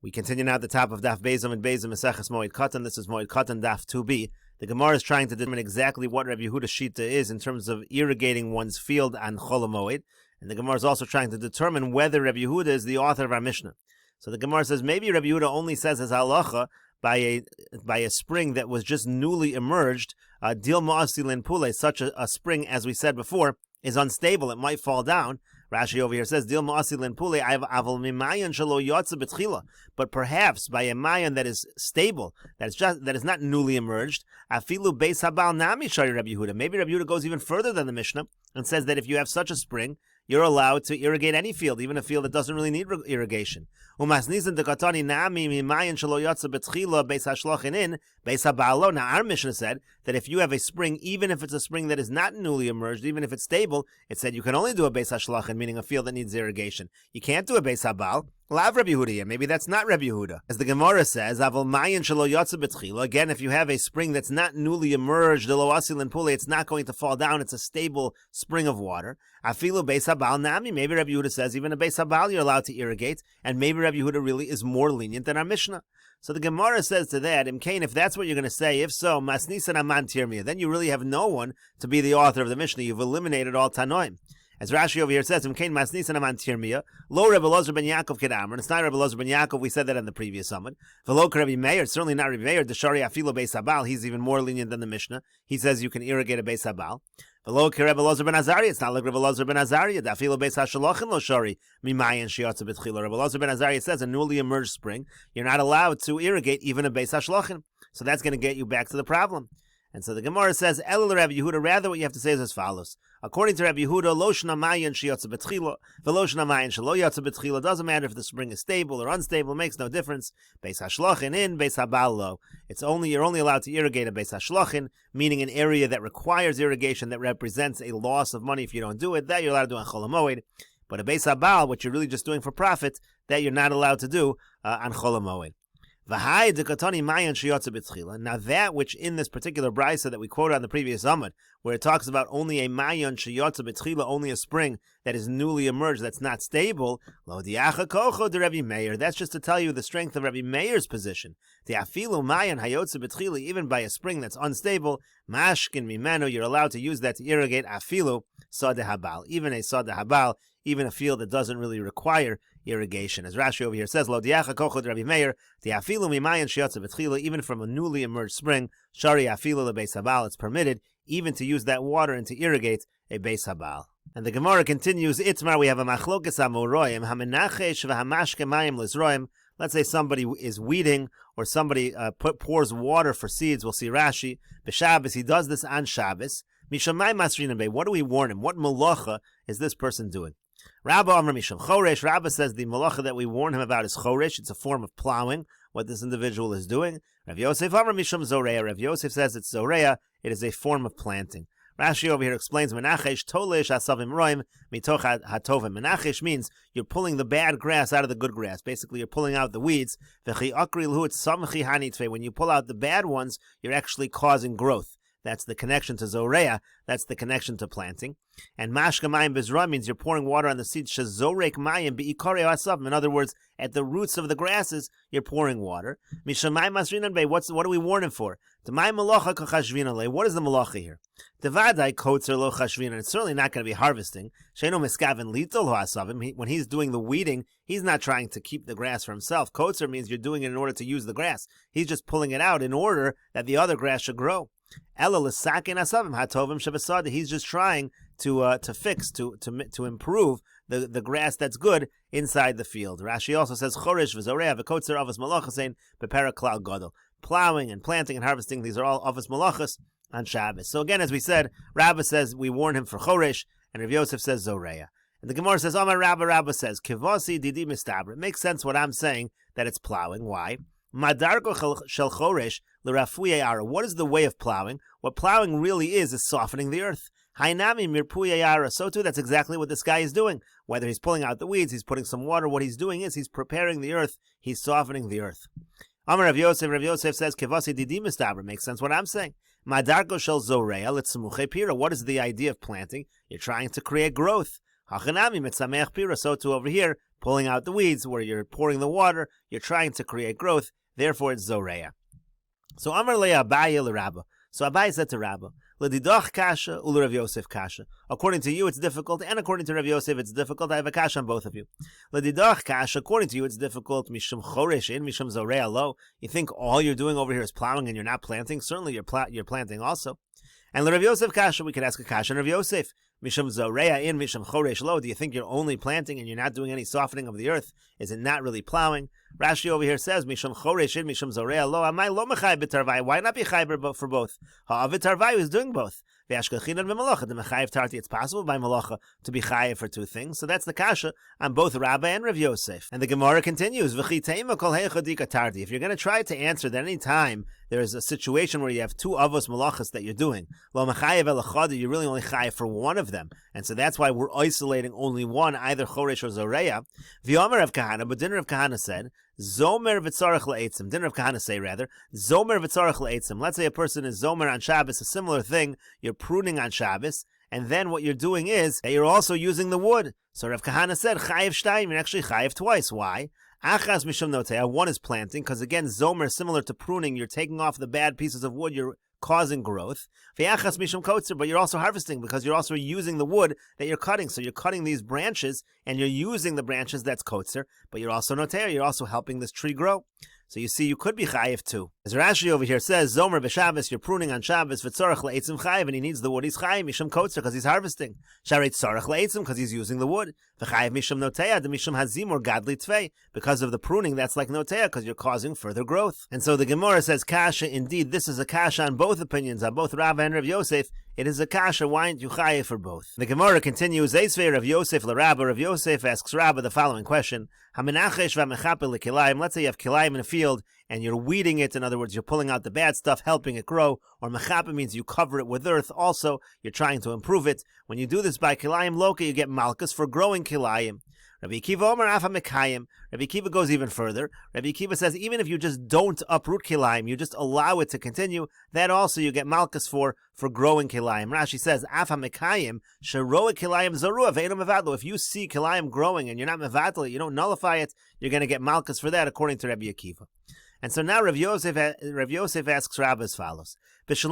We continue now at the top of Daf Bezim and Bezim Meseches Moed Kattan. This is Moed Kattan Daf Tube. The Gemara is trying to determine exactly what Rabbi Yehuda's shita is in terms of irrigating one's field on Chol Moed. And the Gemara is also trying to determine whether Rabbi Yehuda is the author of our Mishnah. So the Gemara says maybe Rabbi Yehuda only says as halacha by a spring that was just newly emerged, dil ma'asilin pule, such a spring, as we said before, is unstable. It might fall down. Rashi over here says, Dil ma'asilin pule, aval mimayan shelo yotze betchila. But perhaps by a mayan that is stable, that is not newly emerged, afilu beis habal nami shari Rabbi Yehuda. Maybe Rabbi Yehuda goes even further than the Mishnah and says that if you have such a spring, you're allowed to irrigate any field, even a field that doesn't really need irrigation. Now our Mishnah said that if you have a spring, even if it's a spring that is not newly emerged, even if it's stable, it said you can only do a beis hashlachin, meaning a field that needs irrigation. You can't do a beis habal. Lav Rabbi Yehuda here. Maybe that's not Rabbi Yehuda. As the Gemara says, again, if you have a spring that's not newly emerged, it's not going to fall down. It's a stable spring of water. Afilu beis habal nami. Maybe Rabbi Yehuda says even a beis habal you're allowed to irrigate, and maybe Rabbi Yehuda really is more lenient than our Mishnah. So the Gemara says to that, Imkain, if that's what you're going to say, if so, masnisan aman tirmiyah, then you really have no one to be the author of the Mishnah. You've eliminated all Tanoim. As Rashi over here says, Imkain masnisan aman tirmiyah, lo Rebbe Elazar ben Yaakov kedamar, and it's not Rebbe Elazar ben Yaakov, we said that in the previous summit. V'lo Rabbi Meir, it's certainly not Rabbi Meir, deshari afilo beis habal, he's even more lenient than the Mishnah. He says you can irrigate a beis habal. V'lo Rebbe Elazar ben Azariah, it's not like Rebbe Elazar ben Azariah, dafilo beis hashalochin lo shari, mimayin shiyotze betchila. Rebbe Elazar ben Azariah says a newly emerged spring, you're not allowed to irrigate even a beis hashalochin. So that's going to get you back to the problem. And so the Gemara says, Elul Rabbi Yehuda, rather what you have to say is as follows. According to Rabbi Yehuda, lo shna mayan sheyotze betchila, v'lo shna mayan shelo yotze betchila. Doesn't matter if the spring is stable or unstable, it makes no difference. Beis hashlachin in, beis habal lo. You're only allowed to irrigate a beis hashlachin, meaning an area that requires irrigation that represents a loss of money if you don't do it. That you're allowed to do on Chol Moed. But a beis habal, what you're really just doing for profit, that you're not allowed to do on Chol Moed. Now that which in this particular brisa that we quoted on the previous Amud, where it talks about only a mayan sheyotze betchila, only a spring that is newly emerged, that's not stable, lo diacha kocho de Rabbi Meir. That's just to tell you the strength of Rabbi Meir's position. The afilu mayan hayotze betchila, even by a spring that's unstable, mashkin mimenu, you're allowed to use that to irrigate afilu sadeh habal, even a sadeh habal, even a field that doesn't really require irrigation. As Rashi over here says, Lo diacha kochod Rabbi Meir, the afilu mimayan sheyotze betchila, even from a newly emerged spring, shari afilu le beis habal, it's permitted even to use that water and to irrigate a beis habal. And the Gemara continues, Itmar, we have a machlokes amoroim, hamenachesh v'hamashke mayim lizroim. Let's say somebody is weeding, or somebody pours water for seeds. We'll see Rashi. B'Shabbos, he does this on Shabbos. Mishamai masrinan bey. What do we warn him? What malacha is this person doing? Rabba Amar Misham Choresh. Rabba says the malacha that we warn him about is choresh. It's a form of plowing, what this individual is doing. Rav Yosef Amar Misham Zoreya. Rav Yosef says it's Zoreya. It is a form of planting. Rashi over here explains, Menachesh tolesh asavim roim mitoch hatovim. Menachesh means you're pulling the bad grass out of the good grass. Basically, you're pulling out the weeds. V'chi akri l'hu tzamchi hanitve. When you pull out the bad ones, you're actually causing growth. That's the connection to Zoreya. That's the connection to planting. And Mashka Mayim Bezra means you're pouring water on the seeds. Shazorek Mayim Be'ikare Asavim. In other words, at the roots of the grasses, you're pouring water. Mishamayim Masrinan Bey. What do we warn him for? Demai Malacha Kachashvina Le. What is the Malacha here? Devadai Kotzer Lo Chashvina. It's certainly not going to be harvesting. Sheno Miskaven Litol Ho Asavim. When he's doing the weeding, he's not trying to keep the grass for himself. Kotzer means you're doing it in order to use the grass. He's just pulling it out in order that the other grass should grow. He's just trying to fix, to improve the grass that's good inside the field. Rashi also says choresh v'zoreya v'kotzer avos malachas ein bepera klal gadol. Plowing and planting and harvesting, these are all avos malachas on Shabbos. So again, as we said, Rabba says we warn him for choresh, and Rav Yosef says zoreya. And the Gemara says, Amar Rabba says, kivasi didi mistabra. It makes sense what I'm saying, that it's plowing. Why? Madarko shel choresh l'rafuye ara. What is the way of plowing? What plowing really is softening the earth. Hainami mirpuye ara. So too, that's exactly what this guy is doing. Whether he's pulling out the weeds, he's putting some water, what he's doing is he's preparing the earth, he's softening the earth. Amar Rav Yosef says, Kevasi didi mistabra. Makes sense what I'm saying. Madarko shel zoreya l'tzmuche pira. What is the idea of planting? You're trying to create growth. Hachanami mitzameach pira. So too over here, pulling out the weeds, where you're pouring the water, you're trying to create growth, therefore it's zoreya. So Amar le Abaye le Rabba. So Abaye said to Rabba, L'didoch kasha ulu Rav Yosef kasha. According to you, it's difficult, and according to Rav Yosef, it's difficult. I have a kasha on both of you. L'didoch kasha, according to you, it's difficult. Mishum choresh in, mishum zoreya lo. You think all you're doing over here is plowing and you're not planting? Certainly you're planting also. And Rav Yosef kasha, we could ask a kasha on Rav Yosef. Mishum zoreya in, mishum choresh lo. Do you think you're only planting and you're not doing any softening of the earth? Is it not really plowing? Rashi over here says, Mishum choresh in, mishum zoreya lo. Amai lo mechai b'tarvai. Why not be chai for both? Ha'av tarvai is doing both. It's possible by malacha to be chayiv for two things. So that's the kasha on both Rabba and Rav Yosef. And the Gemara continues, if you're going to try to answer that any time there is a situation where you have two avos malachas that you're doing, you're really only chayiv for one of them. And so that's why we're isolating only one, either choresh or zoreya. V'yomer of Kahana, but Dinner of Kahana said, Zomer v'tzarech la'etzim. Dinner of Kahana say rather, Zomer v'tzarech la'etzim. Let's say a person is Zomer on Shabbos, a similar thing. You're pruning on Shabbos, and then what you're doing is that you're also using the wood. So Rav Kahana said, Chayiv shtayim, you're actually Chayiv twice. Why? Achas mishum noteah, one is planting, because again, Zomer is similar to pruning. You're taking off the bad pieces of wood, you're causing growth. V'yachas mishum kotzer, but you're also harvesting, because you're also using the wood that you're cutting. So you're cutting these branches, and you're using the branches, that's kotzer, but you're also noteah, you're also helping this tree grow. So you see, you could be chayiv too. As Rashi over here says, Zomer b'Shabbos, you're pruning on Shabbos, v'tzorach le'etzim chayiv, and he needs the wood, he's chayiv, mishum kotzer, because he's harvesting. Sharet tzorach le'etzim, because he's using the wood. V'chayiv mishum noteah, the mishum hazim or gadli tvei, because of the pruning, that's like noteah, because you're causing further growth. And so the Gemara says, kasha, indeed, this is a kasha on both opinions, on both Rav and Rav Yosef. It is a kasha, why aren't you chayiv for both? The Gemara continues, Eisvei Rav Yosef l'Rabba, Rav Yosef asks Rabba the following question, Hamenachesh v'amechape l'kilayim, let's say you have kilayim in a field, and you're weeding it, in other words, you're pulling out the bad stuff, helping it grow, or mechape means you cover it with earth, also, you're trying to improve it. When you do this by kilayim loka, you get malchus for growing kilayim. Rabbi Akiva Omer Afa Mekayim. Rabbi Akiva goes even further. Rabbi Akiva says, even if you just don't uproot kilayim, you just allow it to continue, that also you get malchus for growing kilayim. Rashi says, Afa Mekayim, Sheroa kilayim zarua ve'eno mevadlo. If you see kilayim growing and you're not mevadlo it, you don't nullify it, you're going to get malchus for that, according to Rabbi Akiva. And so now Rav Yosef asks Rabba as follows. It's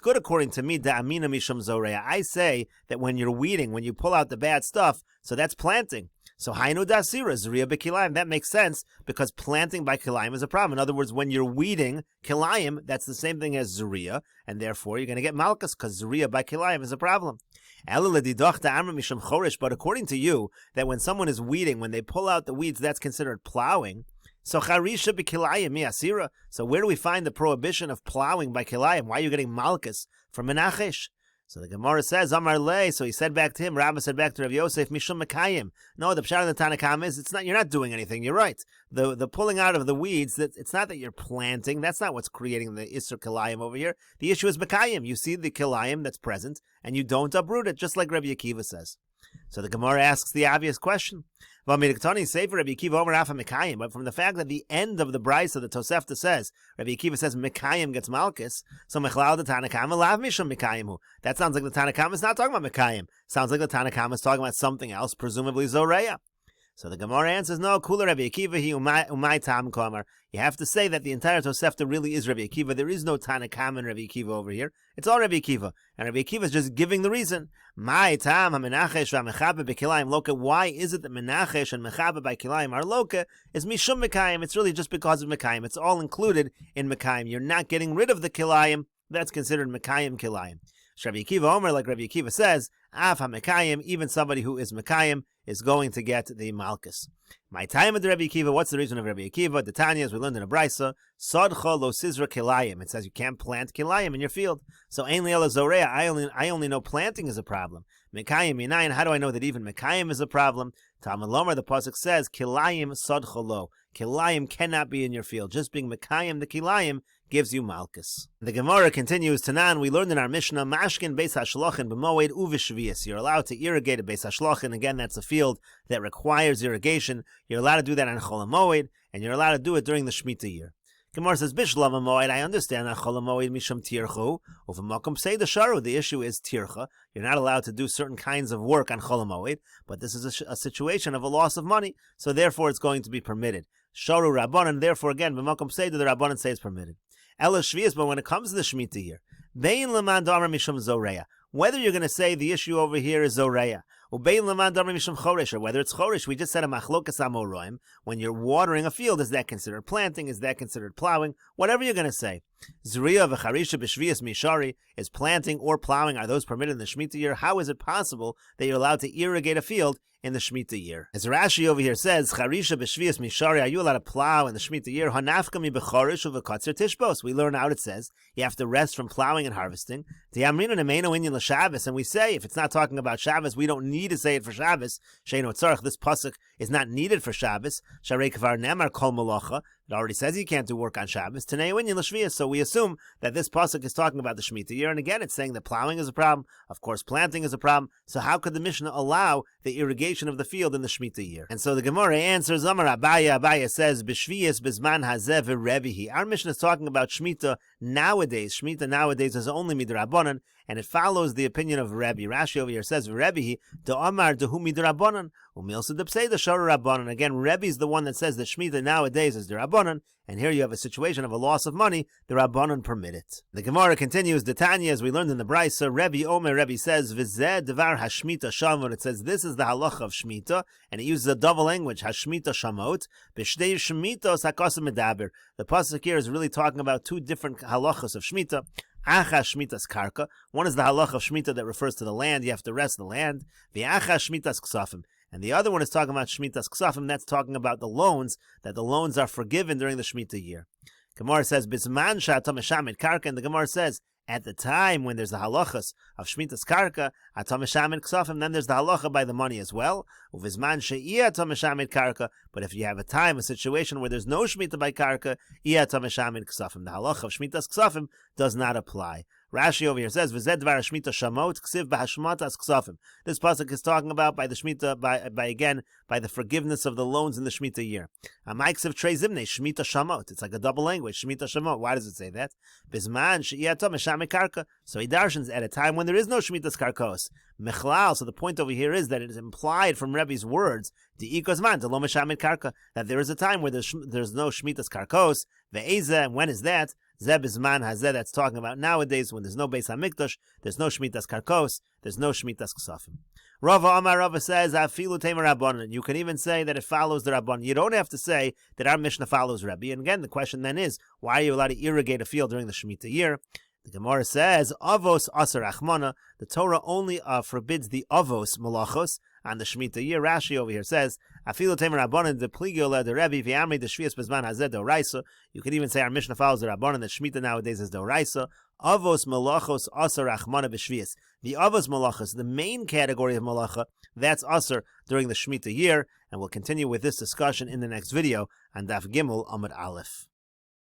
good according to me, da'amina mishum zoreya. I say that when you're weeding, when you pull out the bad stuff, so that's planting. So hainu dasira zriya bekilayim. That makes sense because planting by kilayim is a problem. In other words, when you're weeding kilayim, that's the same thing as zriya, and therefore you're going to get malchus because zriya by kilayim is a problem. But according to you, that when someone is weeding, when they pull out the weeds, that's considered plowing. So charisha b'kilayim mi'asira. So where do we find the prohibition of plowing by kilayim? Why are you getting malchus from menachesh? So the Gemara says, Amar le. So he said back to him, Rabba said back to Rav Yosef, Mishum Mekayim. No, the pshat of the Tanakam is, you're not doing anything. You're right. The pulling out of the weeds, it's not that you're planting. That's not what's creating the Isser Kilayim over here. The issue is Mekayim. You see the Kilayim that's present, and you don't uproot it, just like Rabbi Akiva says. So the Gemara asks the obvious question. But from the fact that the end of the Brisa, the Tosefta says, Rabbi Akiva says Mekayim gets Malchus, so Mechlal the Tanakama lav mishum Mekayimu. That sounds like the Tanakama is not talking about Mekayim. Sounds like the Tanakama is talking about something else, presumably Zoreya. So the Gemara answers, no, Kula Rabbi Akiva, he umay tam kamar. You have to say that the entire Tosefta really is Rabbi Akiva. There is no Tanakam and Rabbi Akiva over here. It's all Rabbi Akiva. And Rabbi Akiva is just giving the reason. My tam ha-menachesh va-mechabe bekilayim loka. Why is it that menachesh and mechabe by kilayim are loka? Is mishum mekayim. It's really just because of mekayim. It's all included in mekayim. You're not getting rid of the kilayim. That's considered mekayim kilayim. Rabbi Akiva Omer, like Rabbi Akiva says, Av ha-mekayim, even somebody who is mekayim is going to get the malchus. My time of the Rabbi Akiva, what's the reason of Rabbi Akiva? The Tanya, as we learned in a Brisa, Sodcha lo sizra kilayim. It says you can't plant kilayim in your field. So ein li ela zoreya, I only know planting is a problem. Mekayim minayin, how do I know that even mekayim is a problem? Talmud Lomer, the pasuk says, kilayim sodcha lo. Kilayim cannot be in your field. Just being mekayim the kilayim gives you malchus. The Gemara continues, Tanan, we learned in our Mishnah, Mashkin beis hashlochen b'moed uvishvius. You're allowed to irrigate a beis hashlochen. Again, that's a field that requires irrigation. You're allowed to do that on Chol HaMoed, and you're allowed to do it during the Shemitah year. Gemara says, Bishlam Moed, I understand that Chol Moed Misham Tirchu, over Makom Say the Sharu. The issue is Tircha. You're not allowed to do certain kinds of work on Chol Moed, but this is a situation of a loss of money, so therefore it's going to be permitted. Sharu Rabbanan, therefore again, B'Makom Say the Rabbanan say it's permitted. Ela Shvius, but when it comes to the Shemitah year, Bein Leman Damar Misham Zoreya, whether you're going to say the issue over here is Zoreya, or whether it's Choresh, we just said a machlokas amoroim. When you're watering a field, is that considered planting? Is that considered plowing? Whatever you're going to say. Zriya v'charisha b'shviyas mishari, is planting or plowing, are those permitted in the Shemitah year? How is it possible that you're allowed to irrigate a field in the Shemitah year? As Rashi over here says, charisha b'shviyas mishari, are you allowed to plow in the Shemitah year? Hanafkami b'chorish uv'katzer tishbos. We learn out it says, you have to rest from plowing and harvesting. T'yamrinu nemeinu inyan l'Shabbos, and we say, if it's not talking about Shabbos, we don't need to say it for Shabbos. Sheino tzarech, this pasuk is not needed for Shabbos. Sharei kvar nemar kol malacha. It already says you can't do work on Shabbos. T'nei inyan l'shviyas. So we assume that this pasuk is talking about the Shemitah year, and again, it's saying that plowing is a problem. Of course, planting is a problem. So how could the Mishnah allow the irrigation of the field in the Shemitah year? And so the Gemara answers, Amar Abaya. Abaya says, B'shviyas b'zman hazeh v'rebihi. Our Mishnah is talking about Shemitah nowadays. Shemitah nowadays is only midrabanan, and it follows the opinion of Rebbe. Rashi over here says, V'rebihi de'amar dehu midrabanan, u'milsa depsei d'shara rabbanan. Again, Rebbe is the one that says that Shemitah nowadays is derabanan, and here you have a situation of a loss of money, the Rabbanan permit it. The Gemara continues, the Tanya, as we learned in the Brisa, Rebbe Omer, Rebbe says, V'zeh devar hashmita shamot. It says, this is the halacha of Shemitah, and it uses a double language, hashmita shamot, b'shtei shemitos hakosim medaber. The pasuk here is really talking about two different halachas of Shemitah. Acha shmitas karka. One is the halacha of Shemitah that refers to the land, you have to rest the land. V'acha shmitas ksafim. And the other one is talking about Shemitah's Ksafim, that's talking about the loans, that the loans are forgiven during the Shemitah year. Gemara says, Bisman sha'atam eshamit karka, and the Gemara says, at the time when there's the halachas of Shemitah's Karka, atam eshamit Ksafim, then there's the halacha by the money as well. Uvizman she'iyah atam eshamit Karka, but if you have a situation where there's no Shemitah by Karka, iyah atam eshamit Ksafim. The halacha of Shemitah's Ksafim does not apply. Rashi over here says, "V'zed dvar Shemitah shamot ksiv b'hashmatas ksafim." This pasuk is talking about by the Shemitah, by the forgiveness of the loans in the Shemitah year. Amaiksev trei zimne Shemitah shamot. It's like a double language, Shemitah shamot. Why does it say that? Bisman she'iyatom eshamik karka. So he darshans at a time when there is no Shemitah's karkos. Mechlal. So the point over here is that it is implied from Rebbe's words, di'ikozman delom eshamik karka, that there is a time where there's no Shemitah's karkos. Ve'ezeh, and when is that? Zeb Izman Hazeh, that's talking about nowadays when there's no Beis HaMikdash, there's no Shemitah's Karkos, there's no Shemitah's Ksafim. Rava Amar Rava says, Afilu Temer Rabbanan. You can even say that it follows the Rabbanan. You don't have to say that our Mishnah follows Rebbe. And again, the question then is, why are you allowed to irrigate a field during the Shemitah year? The Gemara says, Avos Asar Achmana. The Torah only forbids the Avos Malachos on the Shemitah year. Rashi over here says, Afilu Temer Rabbanan de Pligio de Rebbe v'Amri de Shvius Bezman Hazeh Doraisa. You can even say our Mishnah follows the Rabbanan, that Shemitah nowadays is Doraisa. Avos Malachos Asar Achmana b'Shvius. The Avos Malachos, the main category of Malacha, that's Asar during the Shemitah year. And we'll continue with this discussion in the next video on Daf Gimel Amud Aleph.